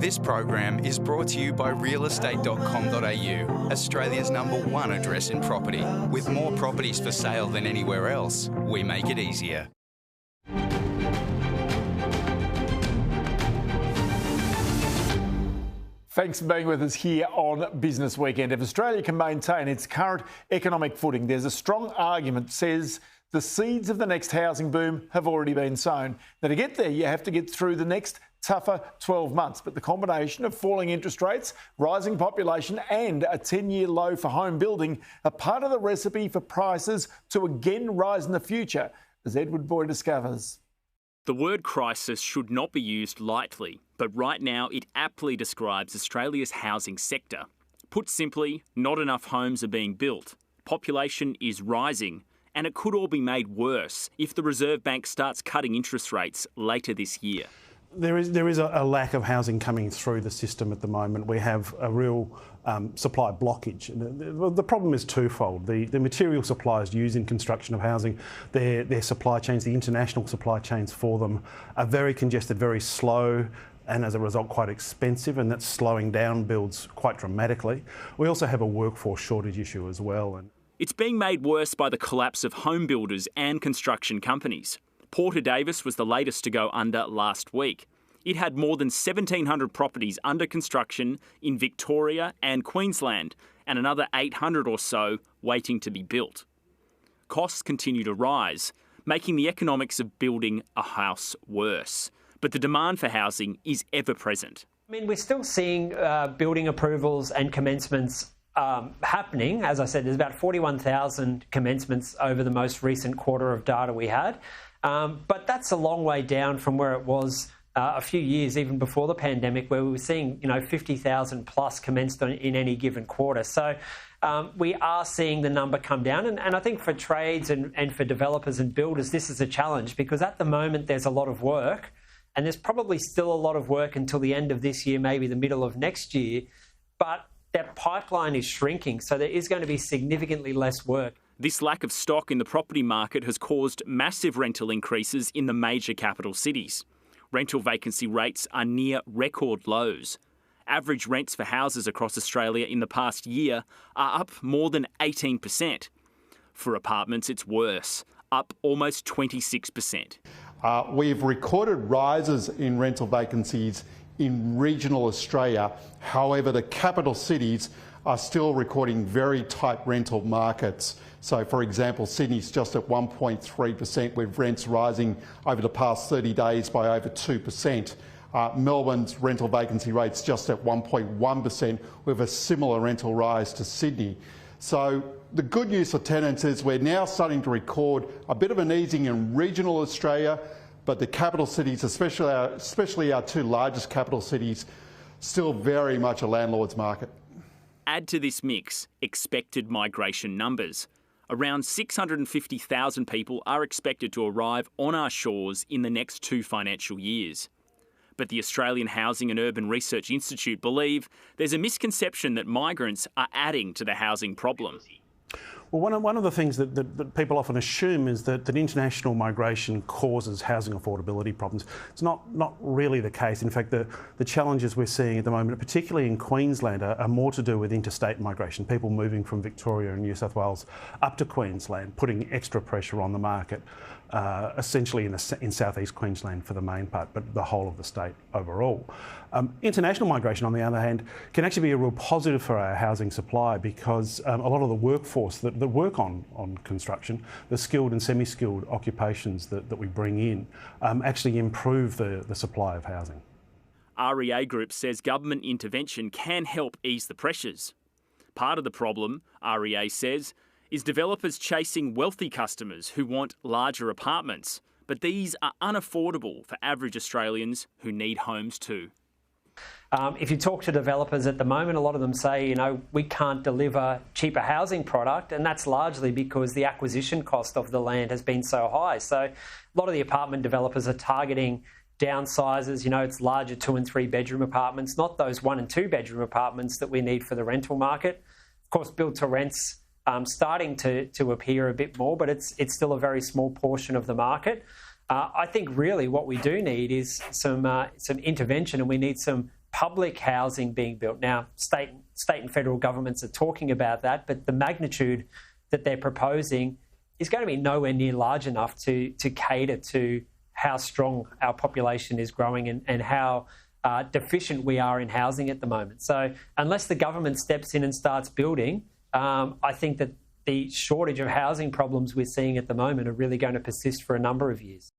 This program is brought to you by realestate.com.au, Australia's #1 address in property. With more properties for sale than anywhere else, we make it easier. Thanks for being with us here on Business Weekend. If Australia can maintain its current economic footing, there's a strong argument that says the seeds of the next housing boom have already been sown. Now, to get there, you have to get through the next tougher 12 months. But the combination of falling interest rates, rising population and a 10-year low for home building are part of the recipe for prices to again rise in the future, as Edward Boyd discovers. The word crisis should not be used lightly, but right now it aptly describes Australia's housing sector. Put simply, not enough homes are being built, population is rising, and it could all be made worse if the Reserve Bank starts cutting interest rates later this year. There is a lack of housing coming through the system at the moment. We have a real supply blockage. The problem is twofold. The material suppliers used in construction of housing, their supply chains, the international supply chains for them, are very congested, very slow, and as a result quite expensive, and that's slowing down builds quite dramatically. We also have a workforce shortage issue as well. It's being made worse by the collapse of home builders and construction companies. Porter Davis was the latest to go under last week. It had more than 1,700 properties under construction in Victoria and Queensland, and another 800 or so waiting to be built. Costs continue to rise, making the economics of building a house worse. But the demand for housing is ever present. I mean, we're still seeing building approvals and commencements happening. As I said, there's about 41,000 commencements over the most recent quarter of data we had. But that's a long way down from where it was a few years, even before the pandemic, where we were seeing 50,000 plus commenced in any given quarter. So we are seeing the number come down. And I think for trades and for developers and builders, this is a challenge because at the moment there's a lot of work and there's probably still a lot of work until the end of this year, maybe the middle of next year. But that pipeline is shrinking. So there is going to be significantly less work. This lack of stock in the property market has caused massive rental increases in the major capital cities. Rental vacancy rates are near record lows. Average rents for houses across Australia in the past year are up more than 18%. For apartments, it's worse, up almost 26%. We've recorded rises in rental vacancies in regional Australia. However, the capital cities are still recording very tight rental markets. So, for example, Sydney's just at 1.3%, with rents rising over the past 30 days by over 2%. Melbourne's rental vacancy rate's just at 1.1%, with a similar rental rise to Sydney. So the good news for tenants is we're now starting to record a bit of an easing in regional Australia, but the capital cities, especially our two largest capital cities, still very much a landlord's market. Add to this mix expected migration numbers. Around 650,000 people are expected to arrive on our shores in the next 2 financial years. But the Australian Housing and Urban Research Institute believe there's a misconception that migrants are adding to the housing problem. Well, one of the things that people often assume is that international migration causes housing affordability problems. It's not really the case. In fact, the challenges we're seeing at the moment, particularly in Queensland, are more to do with interstate migration, people moving from Victoria and New South Wales up to Queensland, putting extra pressure on the market, essentially in southeast Queensland for the main part, but the whole of the state overall. International migration, on the other hand, can actually be a real positive for our housing supply because a lot of the workforce that work on construction, the skilled and semi-skilled occupations that we bring in, actually improve the supply of housing. REA Group says government intervention can help ease the pressures. Part of the problem, REA says, is developers chasing wealthy customers who want larger apartments, but these are unaffordable for average Australians who need homes too. If you talk to developers at the moment, a lot of them say, we can't deliver cheaper housing product, and that's largely because the acquisition cost of the land has been so high. So a lot of the apartment developers are targeting downsizes, it's larger 2 and 3 bedroom apartments, not those 1 and 2 bedroom apartments that we need for the rental market. Of course, build to rents starting to appear a bit more, but it's still a very small portion of the market. I think really what we do need is some intervention, and we need some public housing being built. Now, state and federal governments are talking about that, but the magnitude that they're proposing is going to be nowhere near large enough to cater to how strong our population is growing and how deficient we are in housing at the moment. So unless the government steps in and starts building, I think that the shortage of housing problems we're seeing at the moment are really going to persist for a number of years.